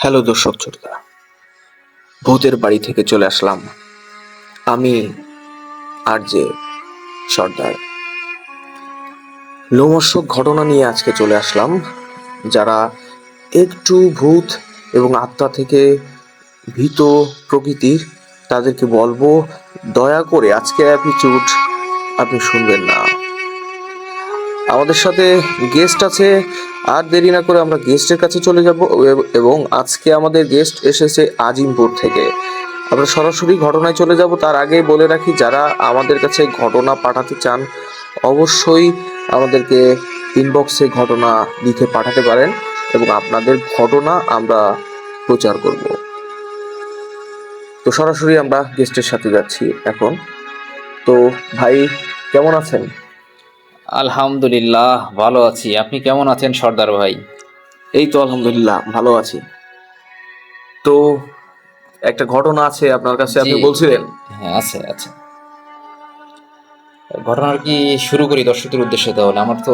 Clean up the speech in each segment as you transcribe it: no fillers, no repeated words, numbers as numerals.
Hello দর্শক শ্রোতা, ভূতের বাড়ি থেকে চলে আসলাম আমি আরজে সর্দার। লোমহর্ষক ঘটনা নিয়ে আজকে চলে আসলাম। যারা একটু ভূত এবং আত্মা থেকে ভীত প্রকৃতির, তাদেরকে বলবো দয়া করে আজকের এপিসোড আপনি শুনবেন না। আমাদের সাথে গেস্ট আছে, আর দেরি না করে আমরা গেস্টের কাছে চলে যাব। এবং আজকে আমাদের গেস্ট এসেছে আজিমপুর থেকে। আমরা সরাসরি ঘটনায় চলে যাব। তার আগে বলে রাখি, যারা আমাদের কাছে ঘটনা পাঠাতে চান অবশ্যই আমাদেরকে ইনবক্সে ঘটনা লিখে পাঠাতে পারেন এবং আপনাদের ঘটনা আমরা প্রচার করব। তো সরাসরি আমরা গেস্টের সাথে যাচ্ছি এখন। তো ভাই, কেমন আছেন? আলহামদুলিল্লাহ, ভালো আছি। আপনি কেমন আছেন সর্দার ভাই? এই তো আলহামদুলিল্লাহ ভালো আছি। তো একটা ঘটনা আছে আপনার কাছে, আপনি বলছিলেন। হ্যাঁ, আছে আছে। ঘটনার কি শুরু করি দর্শকদের উদ্দেশ্যে? তাহলে আমার তো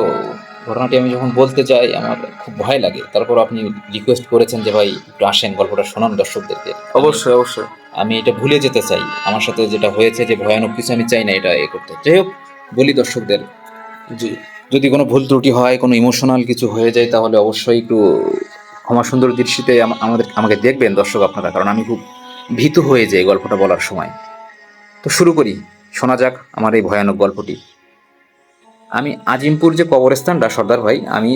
ঘটনাটি আমি যখন বলতে যাই আমার খুব ভয় লাগে। তারপর আপনি রিকোয়েস্ট করেছেন যে ভাই একটু আসেন, গল্পটা শোনান দর্শকদেরকে। অবশ্যই অবশ্যই। আমি এটা ভুলে যেতে চাই। আমার সাথে যেটা হয়েছে, যে ভয়ানক কিছু, আমি চাই না এটা করতে। যাই হোক, বলি দর্শকদের। জি। যদি কোনো ভুল ত্রুটি হয়, কোনো ইমোশনাল কিছু হয়ে যায়, তাহলে অবশ্যই একটু ক্ষমা সুন্দর দৃষ্টিতে আমাকে দেখবেন দর্শক আপনারা, কারণ আমি খুব ভীত হয়ে যাই গল্পটা বলার সময়। তো শুরু করি, শোনা যাক আমার এই ভয়ানক গল্পটি। আমি আজিমপুর যে কবরস্থানটা সর্দার ভাই, আমি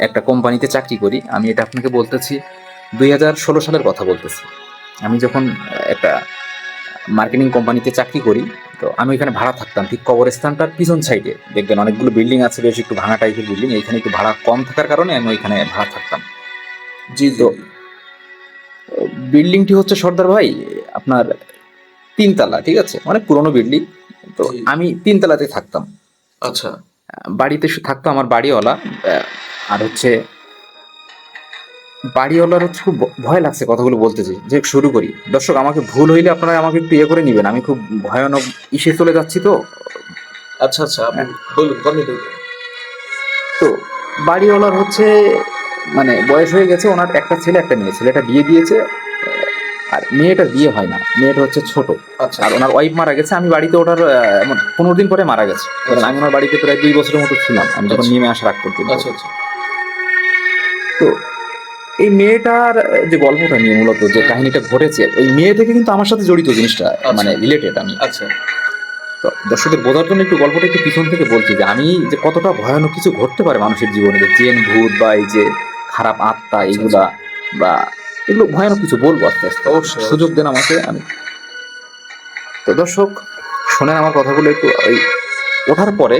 একটা কোম্পানিতে চাকরি করি। আমি এটা আপনাকে বলতেছি 2016 সালের কথা বলতেছি। আমি যখন একটা মার্কেটিং কোম্পানিতে চাকরি করি, তো আমি এখানে ভাড়া থাকতাম ঠিক কবরস্থানটার পিছন সাইডে। দেখবেন অনেকগুলো বিল্ডিং আছে, বেশ একটু ভাঙা টাইপের বিল্ডিং। এখানে একটু ভাড়া কম থাকার কারণে আমি ওইখানে ভাড়া থাকতাম। জি তো বিল্ডিংটি হচ্ছে সর্দার ভাই আপনার 3 তলা, ঠিক আছে, অনেক পুরনো বিল্ডিং। তো জি। আমি 3 তলাতে থাকতাম। আচ্ছা। বাড়িতে থাকতো আমার বাড়িওয়ালা। আর হচ্ছে বাড়িওয়ালার হচ্ছে খুব ভয় লাগছে কথাগুলো বলতেছি। যে শুরু করি দর্শক, আমাকে ভুল হইলে আপনারা আমাকে একটু ইয়ে করে নেবেন। আমি খুব ভয়ানক ইসে চলে যাচ্ছি তো। আচ্ছা আচ্ছা, আপনি বলুন, কন্টিনিউ করুন। তো বাড়িওয়ালার হচ্ছে মানে বয়স হয়ে গেছে, ওনার একটা ছেলে একটা মেয়ে। ছেলেটা বিয়ে দিয়েছে, আর মেয়েটার বিয়ে হয় না। মেয়েটা হচ্ছে ছোট। আচ্ছা। আর ওনার ওয়াইফ মারা গেছে। আমি বাড়িতে ওঠার 15 দিন পরে মারা গেছে। কারণ আমি ওনার বাড়িতে প্রায় 2 বছরের মতো ছিলাম, আমি যখন আচ্ছা। নেমে আসার আগ পর্যন্ত। আচ্ছা আচ্ছা। তো এই মেয়েটার যে গল্পটা নিয়ে মূলত যে কাহিনীটা ঘটেছে, ওই মেয়ে থেকে কিন্তু আমার সাথে জড়িত জিনিসটা, মানে রিলেটেড আমি। আচ্ছা। তো দর্শকদের বোঝার জন্য একটু গল্পটা একটু পিছন থেকে বলছি, যে আমি যে কতটা ভয়ানক কিছু ঘটতে পারে মানুষের জীবনে, যে জেন ভূত বা এই যে খারাপ আত্মা, এইগুলা বা এগুলো ভয়ানক কিছু বলবো আস্তে আস্তে। অবশ্যই। সুযোগ দেন আমাকে। আমি তো দর্শক শোনেন আমার কথাগুলো একটু। এই ওঠার পরে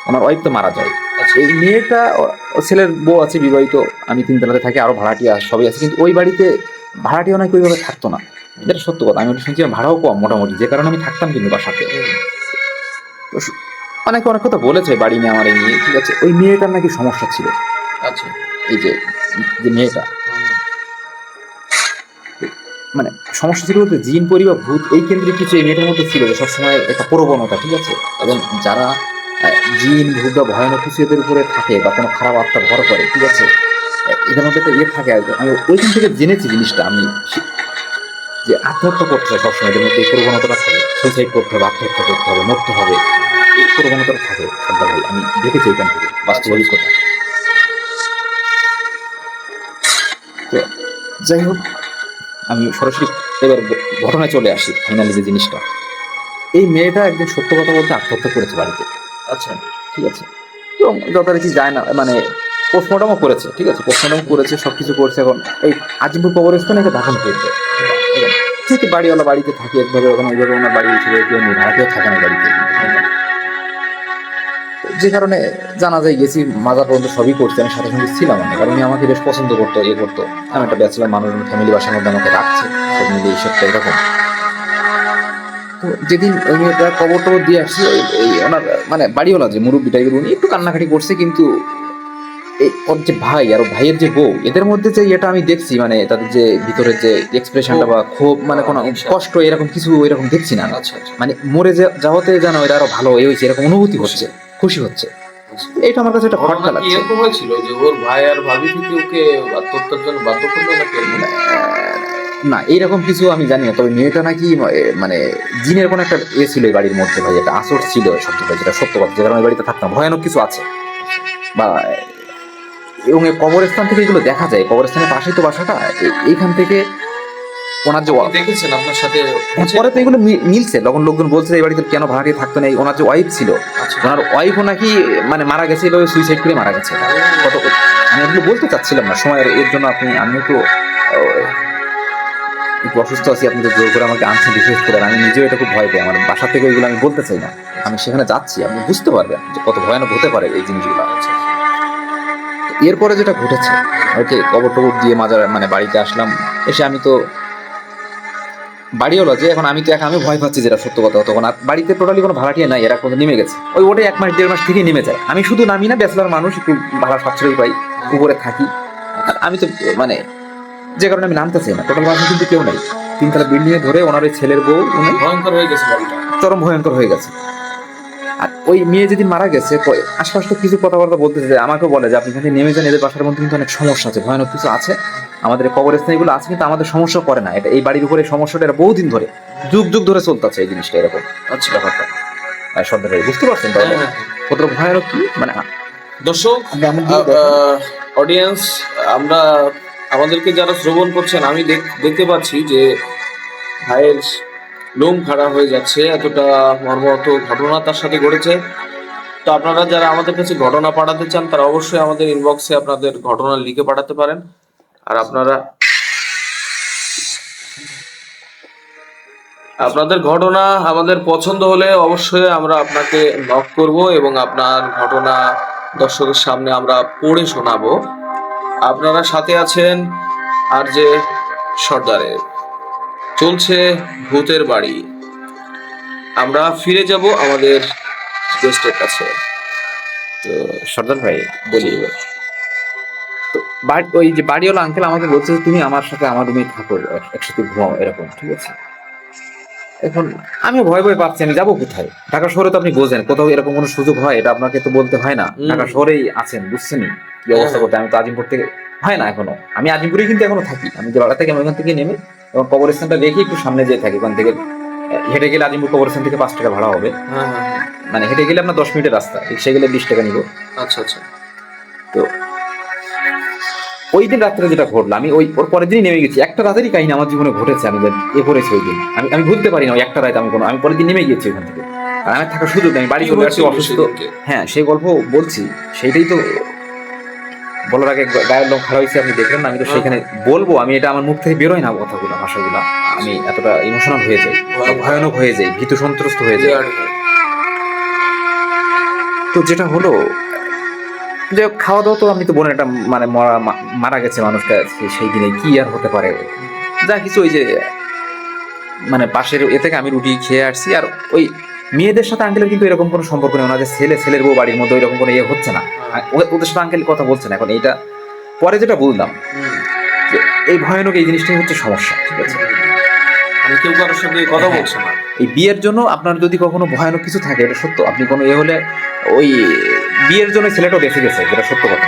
আমার ওয়াইফ তো মারা যায়। এই মেয়েটা, ছেলের বউ আছে বিবাহিত। আমি 3 তলাতে থাকি, আরো ভাড়াটিয়া সবই আছে, কিন্তু ওই বাড়িতে ভাড়াটিয়া অনেক ওইভাবে থাকতো না। এটা সত্য কথা। আমি ওটা শুনছি, ভাড়াও কম মোটামুটি, যে কারণে আমি থাকতাম কিন্তু বাসাতে। তো অনেকে অনেক কথা বলেছে বাড়ি নিয়ে, আমার এই নিয়ে, ঠিক আছে। ওই মেয়েটার নাকি সমস্যা ছিল। আচ্ছা। এই যে যে মেয়েটা, মানে সমস্যা ছিল বলতে জিন পরি বা ভূত এই কেন্দ্রিক কিছু এই মেয়েটার মধ্যে ছিল, যে সবসময় একটা প্রবণতা, ঠিক আছে। এবং যারা জিন ভূত বা ভয়ানক কিছু এদের উপরে থাকে বা কোনো খারাপ আত্মা ভর করে, ঠিক আছে, এদের মধ্যে একটা ইয়ে থাকে। আর আমি ওইখান থেকে জেনেছি জিনিসটা আমি, যে আত্মহত্যা করতে হয় সবসময়। এদের মধ্যে এই প্রবণতাটা থাকে, সুইসাইড করতে হবে, আত্মহত্যা করতে হবে, মরতে হবে, এই প্রবণতাটা থাকে সর্দার ভাই। আমি দেখেছি ওইখান থেকে বাস্তব অভিজ্ঞতা। তো যাই হোক, আমি সরাসরি এবার ঘটনায় চলে আসি। ফাইনালি যে জিনিসটা, এই মেয়েটা একদিন সত্য কথা বলতে আত্মহত্যা করেছে বাড়িতে। আচ্ছা। ঠিক আছে। এবং যথারীতি যায় না, মানে পোস্টমর্টমও করেছে, ঠিক আছে, পোস্টমর্টম করেছে, সবকিছু করছে। এখন এই আজিমপুর কবরস্থানে একে দাফন করেছে। যেহেতু বাড়িওয়ালা বাড়িতে থাকে একভাবে, ওখানে ওইভাবে ওনার বাড়ি ছিল, কেউ নেই, ভাড়াতেও থাকে না বাড়িতে। যে কারণে জানাজায় গেছি, মাজার পর্যন্ত সবই করছি। আমি সাথে সঙ্গে ছিলাম না, কারণ উনি আমাকে বেশ পছন্দ করতো, ইয়ে করতো। আমি একটা ব্যাচেলার মানুষ, ফ্যামিলি বাসার মধ্যে আমাকে রাখছে, সব মিলে এই সবটা এরকম। তো যেদিন ওই মেয়েটা কবর টবর দিয়ে আসছি, এই ওনার মানে বাড়িওয়ালা যে মুরব্বী টাইপের, উনি একটু কান্নাকাটি করছে। কিন্তু এই ওর যে ভাই আর ভাইয়ের যে বউ, এদের মধ্যে যে এটা আমি দেখছি, মানে তাদের যে ভিতরের যে এক্সপ্রেশনটা বা ক্ষোভ, মানে কোনো কষ্ট এরকম কিছু এরকম দেখছি না। মানে মরে যাওয়াতে যেন এটা আরো ভালো হয়ে হয়েছে, এরকম অনুভূতি হচ্ছে, খুশি হচ্ছে। এটা আমার কাছে একটা খটকা লাগছে। এরকম হয়েছিল যে ওর ভাই আর ভাবি থেকে ওকে আত্মহত্যার জন্য বাধ্য করলো নাকি? না এইরকম কিছু আমি জানি না, তবে মেয়েটা নাকি মানে জিনের কোনো একটা ছিল এই বাড়ির মধ্যে ভাই, একটা আসর ছিল শব্দটা, যেটা সত্য কথা, যে কারণে ওই বাড়িতে থাকতাম, ভয়ানক কিছু আছে বা এবং এই কবরস্থান থেকে এগুলো দেখা যায়, কবরস্থানের পাশেই তো বাসাটা, এইখান থেকে ওনার যে দেখেছেন আপনার সাথে? পরে তো এগুলো মিলছে, তখন লোকজন বলছে এই বাড়িতে কেন ভাড়াটিয়া থাকতো না, ওনার যে ওয়াইফ ছিল, আচ্ছা। ওনার ওয়াইফও নাকি মানে মারা গেছে, এভাবে সুইসাইড করে মারা গেছে। কত আমি এগুলো বলতে চাচ্ছিলাম না সময়ের এর জন্য, আমিও তো একটু অসুস্থ আছি, আপনি তো জোর করে আমাকে আনছেন রিকোয়েস্ট করেন, আমি নিজেও এটা খুব ভয় পাই, আমার বাসা থেকে ওইগুলো আমি বলতে চাই না, আমি সেখানে যাচ্ছি, আপনি বুঝতে পারবেন যে কত ভয়ানক হতে পারে এই জিনিসগুলো। এরপরে যেটা ঘটেছে, ওকে কবর টবর দিয়ে মাজার মানে বাড়িতে আসলাম, এসে আমি তো বাড়িওয়ালা যে এখন আমি তো আমি ভয় পাচ্ছি, যেটা সত্য কথা, তখন আর বাড়িতে টোটালি কোনো ভাড়াটিয়া নাই, এরা কোনো নেমে গেছে, ওটাই 1 মাস 1.5 মাস থেকে নেমে যায়, আমি শুধু নামি না, ব্যাচলার মানুষ, একটু ভাড়া সাশ্রয় পাই, উপরে থাকি, আর আমি তো মানে যে কারণে আমি নামতে চাই না, টোটাল বাসা কিন্তু কেউ নাই, 3 তলা বিল্ডিং এ ধরে ওনার ওই ছেলের বউ, উনি ভয়ঙ্কর হয়ে গেছে বাড়িটা। চরম ভয়ঙ্কর হয়ে গেছে। আর ওই মেয়ে যেদিন মারা গেছে, আশপাশ তো কিছু কথাবার্তা বলতেছে, যে আমাকেও বলে যে আপনি এখানে নেমে যান, এদের বাসার মধ্যে কিন্তু অনেক সমস্যা আছে, ভয়ানক কিছু আছে, আমাদের কবরস্থান এগুলো আছে, কিন্তু আমাদের সমস্যা করে না, এটা এই বাড়ির উপরে সমস্যাটা এটা বহুদিন ধরে, যুগ যুগ ধরে চলতেছে এই জিনিসটা, এরকম আচ্ছা। ব্যাপারটা সর্দার ভাই বুঝতে পারছেন তাহলে হ্যাঁ, কত ভয়ানক কি মানে। দর্শক, অডিয়েন্স, আমরা আমাদেরকে যারা শ্রবণ করছেন, আমি দেখতে পাচ্ছি যে ভাইয়ের লোম খাড়া হয়ে যাচ্ছে, এতটা মর্মাহত ঘটনা তার সাথে ঘটেছে। তো আপনারা যারা আমাদের কাছে ঘটনা পাঠাতে চান, তারা অবশ্যই আমাদের ইনবক্সে আপনাদের ঘটনা লিখে পাঠাতে পারেন। আর আপনাদের ঘটনা আমাদের পছন্দ হলে অবশ্যই আমরা আপনাকে নক করব এবং আপনার ঘটনা দর্শকের সামনে আমরা পড়ে শোনাবো। আপনারা সাথে আছেন আর যে সর্দারের, চলছে ভূতের বাড়ি। আমরা ফিরে যাব আমাদের গেস্টের কাছে। তো সর্দার ভাই বলি, তো ওই যে বাড়িওয়ালা আঙ্কেল আমাকে বলছে যে তুমি আমার সাথে আমার রুমে থাকো, একসাথে ঘুমাও, এরকম ঠিক আছে। এখন আমি ভয় ভয় পাচ্ছি, আমি যাবো কোথায়, ঢাকা শহরে তো আপনি বোঝেন কোথাও এরকম কোনো সুযোগ হয়, এটা আপনাকে তো বলতে হয় না, ঢাকা শহরেই আছেন, বুঝছেন কি অবস্থা করতে, আমি তো আজিমপুর থেকে হয় না এখনো, আমি আজিমপুরে কিন্তু এখনো থাকি, আমি যে বাড়া থেকে আমি ওখান থেকে নেমে এবং কবরস্থানটা রেখে একটু সামনে যেয়ে থাকি, ওখান থেকে হেঁটে গেলে আজিমপুর কবরস্থান থেকে 5 টাকা ভাড়া হবে, হ্যাঁ হ্যাঁ হ্যাঁ। মানে হেঁটে গেলে আপনার 10 মিনিটের রাস্তা, রিক্সা গেলে 20 টাকা নিব। আচ্ছা আচ্ছা। তো ওই দিন রাত্রে যেটা ঘটলো, আমি ওর পরের দিনই নেমে গেছি, একটা রাতেরই কাহিনী আমার জীবনে ঘটেছে, আমি করেছি ওই দিন, আমি ভুলতে পারি না, ওই একটা রাত আমি পরের দিন নেমে গিয়েছি ওখান থেকে, আর আমার থাকার সুযোগ নেই, বাড়ি চলে আসছি অসুস্থ। হ্যাঁ, সেই গল্প বলছি, সেইটাই তো বলার আগে গায়ের লোক খারাপ হয়েছে, আপনি দেখলেন না, আমি তো সেখানে বলবো, আমি এটা আমার মুখ থেকে বেরোয় না কথাগুলো, ভাষাগুলো, আমি এতটা ইমোশনাল হয়ে যাই, ভয়ানক হয়ে যাই, ভীত সন্ত্রস্ত হয়ে যাই। তো যেটা হলো যে খাওয়া দাওয়া তো, আমি তো বোনের একটা মানে মারা গেছে মানুষটা, সেই দিনে কি আর হতে পারে, যা কিছু ওই যে মানে পাশের এ থেকে আমি রুটি খেয়ে আসছি, আর ওই মেয়েদের সাথে আঙ্কেলের কিন্তু এরকম কোনো সম্পর্ক নেই, ওনাদের ছেলের বউ বাড়ির মধ্যে ওইরকম কোনো ইয়ে হচ্ছে না, ওদের সাথে আঙ্কেল কথা বলছে না। এখন এইটা পরে যেটা বললাম, যে এই ভয়ানক এই জিনিসটাই হচ্ছে সমস্যা, ঠিক আছে, আমি কেউ কারোর সঙ্গে কথা বলছে না। এই বিয়ের জন্য আপনার যদি কখনো ভয়ানক কিছু থাকে, এটা সত্য, আপনি কোনো ইয়ে হলে ওই বিয়ের জন্য ছেলেটাও বেঁচে গেছে, যেটা সত্য কথা,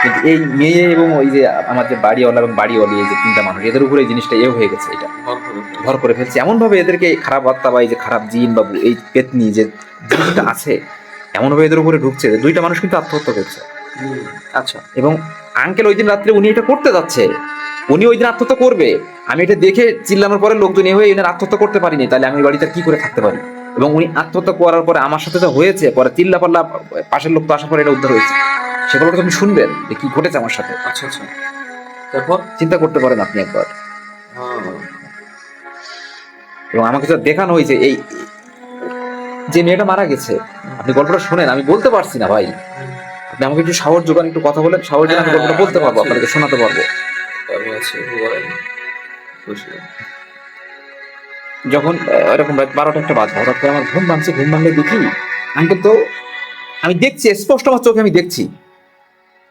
কিন্তু এই মেয়ে এবং ওই যে আমার যে বাড়িওয়ালা এবং বাড়িওয়ালি, এই যে 3টা মানুষ, এদের উপরে এই জিনিসটা হয়ে গেছে, এটা ভর করে ফেলছে, এমন ভাবে এদেরকে খারাপ আত্মা বা এই যে খারাপ জিন বাবু এই পেতনি যে জিনিসটা আছে, এমন ভাবে এদের উপরে ঢুকছে, 2টা মানুষ কিন্তু আত্মহত্যা করছে। আচ্ছা। এবং আঙ্কেল ওই দিন রাত্রে উনি এটা করতে যাচ্ছে, উনি ওই দিন আত্মহত্যা করবে, আমি এটা দেখে চিল্লানোর পরে লোকজন এ হয়ে এনার আত্মহত্যা করতে পারিনি, তাহলে আমি বাড়িতে কি করে থাকতে পারি, এবং উনি আত্মহত্যা করার পরে আমার সাথে যা হয়েছে, পরে চিল্লা পাল্লা পাশের লোক তো আসার পরে এটা উদ্ধার হয়েছে, সেগুলো তো আপনি শুনবেন যে কি ঘটেছে আমার সাথে। আচ্ছা আচ্ছা। তারপর চিন্তা করতে পারেন আপনি একবার। এবং আমাকে যা দেখানো হয়েছে, এই যে মেয়েটা মারা গেছে, আপনি গল্পটা শুনেন, আমি বলতে পারছি না ভাই, আপনি আমাকে একটু সাহস যোগান, একটু কথা বলেন, সাহস যোগান, আমি গল্পটা বলতে পারবো, আপনাকে শোনাতে পারবো। যখন এরকম রাত 12টা একটা বাজে, হঠাৎ করে আমার ঘুম ভাঙলে দেখি আঙ্কেল তো, আমি দেখছি স্পষ্ট, আমার চোখে আমি দেখছি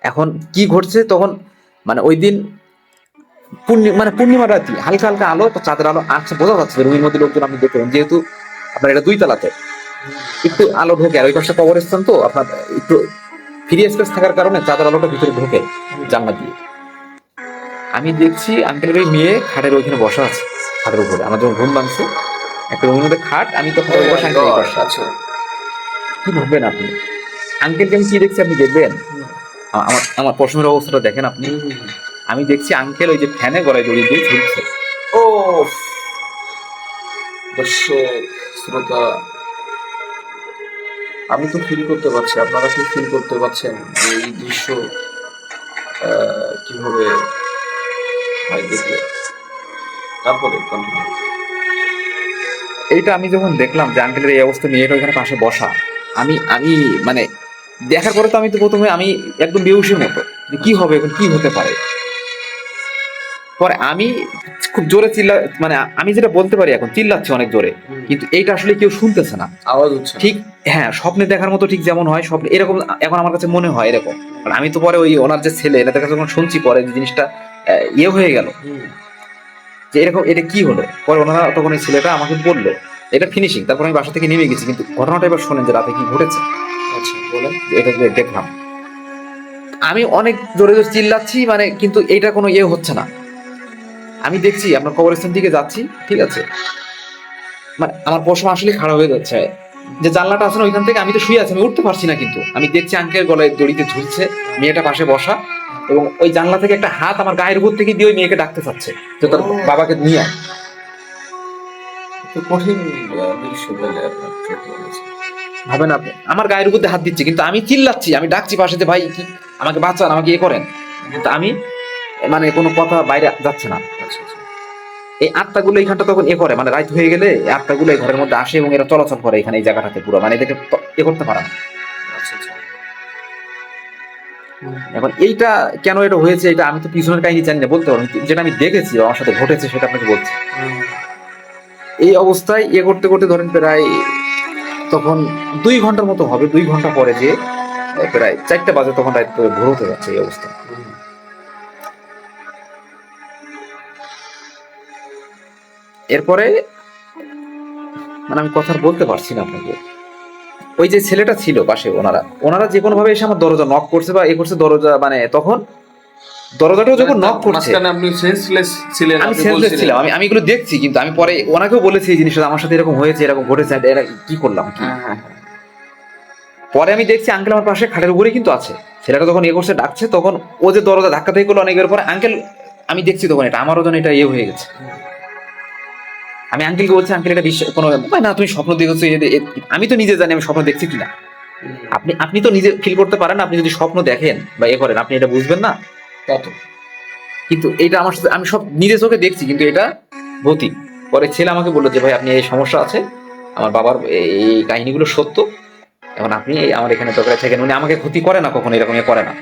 এখন কি ঘটছে। তখন মানে ওই দিন পূর্ণিমা রাতি, হালকা হালকা আলো, চাঁদের আলো আসছে, বোঝা যাচ্ছে রুমের মধ্যে লোকজন আপনি দেখবেন, যেহেতু আপনার এটা 2 তলাতে, একটু আলো ঢোকে, আর ওই পাশে কবরস্থান তো আপনার একটু ফ্রি স্পেস থাকার কারণে চাঁদের আলোটা ভিতরে ঢোকে জানলা দিয়ে। আমি দেখছি আঙ্কেলের ওই মেয়ে খাটের ওইখানে বসা আছে, খাটের উপরে। আমার যখন ঘুম ভাঙছে, একটা রুমের মধ্যে খাট, আমি তো খাটের বসে, আঙ্কেল এই পাশে। আচ্ছা। কি ভাববেন আপনি? আঙ্কেলকে আমি কি দেখছি আপনি দেখবেন? আমার আমার পশমের অবস্থাটা দেখেন আপনি। আমি দেখছি আঙ্কেল ওই যে ফ্যানে গলায় দড়ি দিয়ে ঝুলছে। ও দর্শক শ্রোতা, আমি তো ফিল করতে পারছি, আপনারা কি ফিল করতে পারছেন যে এই দৃশ্য কিভাবে হয় দেখলে? তারপরে কন্টিনিউ। এইটা আমি যখন দেখলাম যে আঙ্কেলের এই অবস্থা, মেয়েটা ওইখানে পাশে বসা, আমি আমি মানে দেখার পরে তো আমি তো প্রথমে আমি একদম বেহুশের মতো, যে কি হবে এখন, কি হতে পারে। পরে আমি খুব জোরে মানে আমি যেটা বলতে পারি এখন, চিল্লাচ্ছি অনেক জোরে, কিন্তু এইটা আসলে কেউ শুনতেছে না। আওয়াজ হচ্ছে না। ঠিক, হ্যাঁ, স্বপ্নে দেখার মতো ঠিক যেমন হয় স্বপ্নে, এরকম এখন আমার কাছে মনে হয় এরকম। কারণ আমি তো পরে ওই ওনার যে ছেলে, এনাদের কাছে যখন শুনছি পরে যে জিনিসটা ইয়ে হয়ে গেল, যে এরকম এটা কি হলো, পরে ওনারা তখন এই ছেলেটা আমাকে বললো এটা ফিনিশিং। তারপর আমি বাসা থেকে নেমে গেছি, কিন্তু ঘটনাটা এবার শোনেন যে রাতে কি ঘটেছে। আচ্ছা বলেন। যে এটা যে দেখলাম, আমি অনেক জোরে জোরে চিল্লাচ্ছি, মানে কিন্তু এইটা কোনো ইয়ে হচ্ছে না। আমি দেখছি আপনার কবরস্থান দিকে যাচ্ছি, ঠিক আছে, মানে আমার পশম আসলে খারাপ হয়ে যাচ্ছে। যে জানলাটা আছে না ওইখান থেকে, আমি তো শুয়ে আছি, আমি উঠতে পারছি না, কিন্তু আমি দেখছি আঙ্কেল গলায় দড়িতে ঝুলছে, মেয়েটা পাশে বসা, এবং ওই জানলা থেকে একটা হাত আমার গায়ের উপর থেকে দিয়ে ওই মেয়েকে ডাকতে চাচ্ছে যে তোর বাবাকে নিয়ে আয়। তো কঠিন দৃশ্য পেলে আপনার চোখে পড়েছে। ভাবেন আপনি, আমার গায়ের উপর দিয়ে হাত দিচ্ছে, কিন্তু আমি চিল্লাচ্ছি, আমি ডাকছি পাশে যে ভাই কি আমাকে বাঁচান, আমাকে ইয়ে করেন, কিন্তু আমি মানে কোনো কথা বাইরে যাচ্ছে না। আচ্ছা আচ্ছা। এই আত্মাগুলো এইখানটা তখন এ করে, মানে রাত হয়ে গেলে এই আত্মাগুলো এই ঘরের মধ্যে আসে এবং এরা চলাচল করে এখানে এই জায়গাটাতে পুরো, মানে এদেরকে এ করতে পারে না। আচ্ছা আচ্ছা। এখন এইটা কেন এটা হয়েছে, এটা আমি তো পিছনের কাহিনী জানি না, বলতে পারবো না। যেটা আমি দেখেছি আমার সাথে ঘটেছে সেটা আপনাকে বলছি। এই অবস্থায় ইয়ে করতে করতে ধরেন প্রায় তখন 2 ঘন্টার মতো হবে, 2 ঘন্টা পরে যে প্রায় 4টা বাজে, তখন রাত ভোর হতে যাচ্ছে এই অবস্থা। এরপরে মানে আমি কথা আর বলতে পারছি না আপনাকে। ওই যে ছেলেটা ছিল পাশে, ওনারা ওনারা যে কোনো ভাবে এসে আমার দরজা নক করছে বা এ করছে, দরজা মানে তখন দরজাটাও যখন নক করছে, মাঝখানে আপনি সেন্সলেস ছিলেন, আমি আপনি সেন্সলেস বলছিলেন। ছিলাম, আমি এগুলো দেখছি, কিন্তু আমি পরে ওনাকেও বলেছি এই জিনিসটা আমার সাথে এরকম হয়েছে, এরকম ঘটেছে, এরা কি করলাম কি। হ্যাঁ হ্যাঁ হ্যাঁ। পরে আমি দেখছি আঙ্কেল আমার পাশে খাটের উপরে কিন্তু আছে। ছেলেটা যখন ইয়ে করছে ডাকছে, তখন ও যে দরজা ধাক্কা থেকে করলো অনেকের পরে, আঙ্কেল আমি দেখছি তখন এটা আমারও যেন এটা ইয়ে হয়ে গেছে। আমি আঙ্কেলকে বলছি, আঙ্কেল এটা বিশ্বাস কোনো ব্যাপার না, তুমি স্বপ্ন দেখেছো। আমি তো নিজে জানি আমি স্বপ্ন দেখছি কিনা। আপনি আপনি তো নিজে ফিল করতে পারেন না, আপনি যদি স্বপ্ন দেখেন বা এ করেন আপনি এটা বুঝবেন না। কত কিন্তু এটা আমার সাথে আমি সব নিজে চোখে দেখছি, কিন্তু এটা ভৌতিক। পরে ছেলে আমাকে বললো যে ভাই আপনি এই সমস্যা আছে, আমার বাবার এই কাহিনীগুলো সত্য, এখন আপনি আমার এখানে দরকার থাকেন, উনি আমাকে ক্ষতি করে না কখনো, এরকম এ করে না,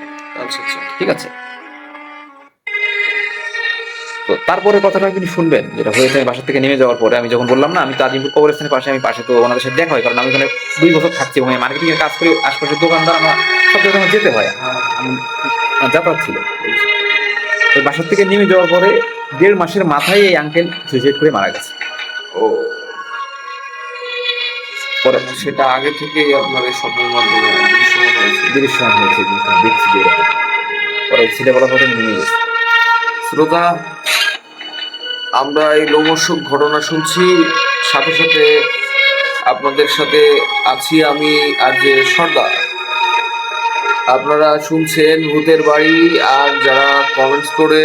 আচ্ছা আচ্ছা। ঠিক আছে। তো তারপরে কথাটা আপনি শুনবেন যেটা হয়েছে। আমি বাসা থেকে নেমে যাওয়ার পরে আমি যখন বললাম না আমি তো আজিমপুর কবরস্থানের পাশে, আমি পাশে তো ওনাদের সাথে দেখা হয়, কারণ আমি ওখানে 2 বছর থাকছি এবং মার্কেটিং এর কাজ করি, আশপাশের দোকানদার আমার সব জায়গায় আমার যেতে হয়, আমি যাতায়াত ছিল। তো বাসার থেকে নেমে যাওয়ার পরে 1.5 মাসের মাথায় এই আঙ্কেল সুইসাইড করে মারা গেছে। ও, পরে সেটা আগে থেকেই আপনার এই স্বপ্নের মাধ্যমে দৃশ্যমান হয়েছে। দৃশ্যমান হয়েছে, জিনিসটা দেখছি যে এরকম। পরে ছেলে বলা পরে নেমে গেছে। শ্রোতা, আমরা এই লোমহর্ষক ঘটনা শুনছি, সাথে সাথে আপনাদের সাথে আছি আমি আর যে সর্দার। আপনারা শুনছেন ভূতের বাড়ি, আর যারা কমেন্টস করে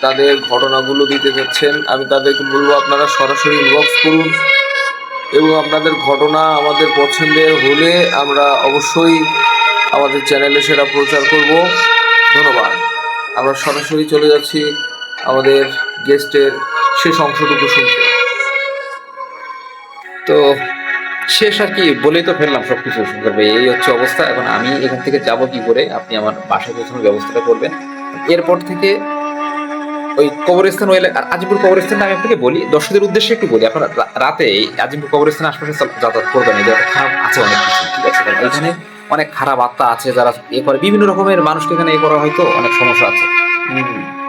তাদের ঘটনাগুলো দিতে যাচ্ছেন, আমি তাদেরকে বলবো আপনারা সরাসরি ইনবক্স করুন, এবং আপনাদের ঘটনা আমাদের পছন্দের হলে আমরা অবশ্যই আমাদের চ্যানেলে সেটা প্রচার করব। ধন্যবাদ। আমরা সরাসরি চলে যাচ্ছি আমাদের গেস্টের শেষ অংশটুকু শুনতে। তো শেষ আর কি বলেই তো ফেললাম সবকিছু শুনতে হবে, এই হচ্ছে অবস্থা। এখন আমি এখান থেকে যাব কি করে, আপনি আমার বাসায় পৌঁছানোর ব্যবস্থাটা করবেন। এরপর থেকে ওই কবরস্থান ওই আজিমপুর কবরস্থানটা আমি আপনাকে বলি, দর্শকদের উদ্দেশ্যে একটু বলি, আপনারা রাতে এই আজিমপুর কবরস্থানের আশপাশে যাতায়াত করবেন, এই জায়গাটা খারাপ আছে অনেক কিছু, ঠিক আছে, কারণ এখানে অনেক খারাপ আত্মা আছে যারা এ করে, বিভিন্ন রকমের মানুষকে এখানে এ করা হয়তো অনেক সমস্যা আছে।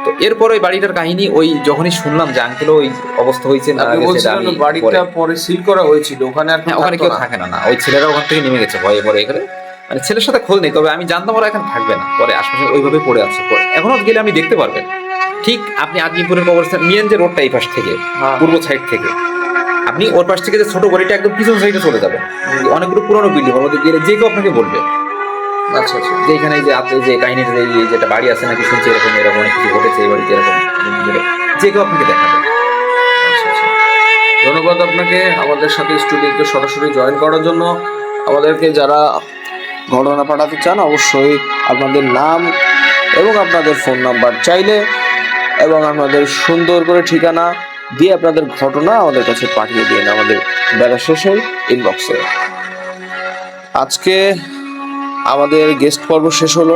তো এরপর ওই বাড়িটার কাহিনী ওই যখনই শুনলাম যে আঙ্কেল ওই অবস্থা হয়েছে, আপনি বলছিলেন বাড়িটা পরে সিল করা হয়েছিল, ওখানে আর হ্যাঁ ওখানে কেউ থাকে না, ওই ছেলেরা ওখান থেকে নেমে গেছে ভয়ে পরে এখানে, মানে ছেলের সাথে খোঁজ নেই, তবে আমি জানতাম ওরা এখানে থাকবে না, পরে আশপাশে ওইভাবে পড়ে আছে, এখনো গেলে আমি দেখতে পারবেন ঠিক আপনি আদিপুরের কবরস্থান মেন যে রোডটা এই পাশ থেকে হ্যাঁ। পূর্ব সাইড থেকে আপনি ওর পাশ থেকে যে ছোট গলিটা একদম পিছন সাইডে চলে যাবেন, অনেকগুলো পুরনো বিল্ডিং ওর মধ্যে গেলে যে কেউ আপনাকে বলবে আচ্ছা আচ্ছা। যে এখানে যে আপনি যে কাহিনীর যে যেটা বাড়ি আছে নাকি শুনছি এরকম এরকম অনেক কিছু ঘটেছে এই বাড়িতে এরকম, যে কেউ আপনাকে দেখাবে। আচ্ছা আচ্ছা। ধন্যবাদ আপনাকে আমাদের সাথে স্টুডিওতে সরাসরি জয়েন করার জন্য। আমাদেরকে যারা ঘটনা পাঠাতে চান অবশ্যই আপনাদের নাম এবং আপনাদের ফোন নাম্বার চাইলে এবং আপনাদের সুন্দর করে ঠিকানা দিয়ে আপনাদের ঘটনা আমাদের কাছে পাঠিয়ে দিন আমাদের বেলা শেষে ইনবক্সে। আজকে আমাদের গেস্ট পর্ব শেষ হলো,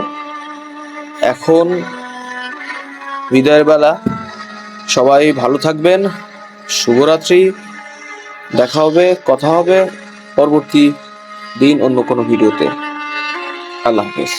এখন বিদায়ের বেলা। সবাই ভালো থাকবেন, শুভরাত্রি। দেখা হবে, কথা হবে পরবর্তী দিন অন্য কোনো ভিডিওতে। আল্লাহ হাফেজ।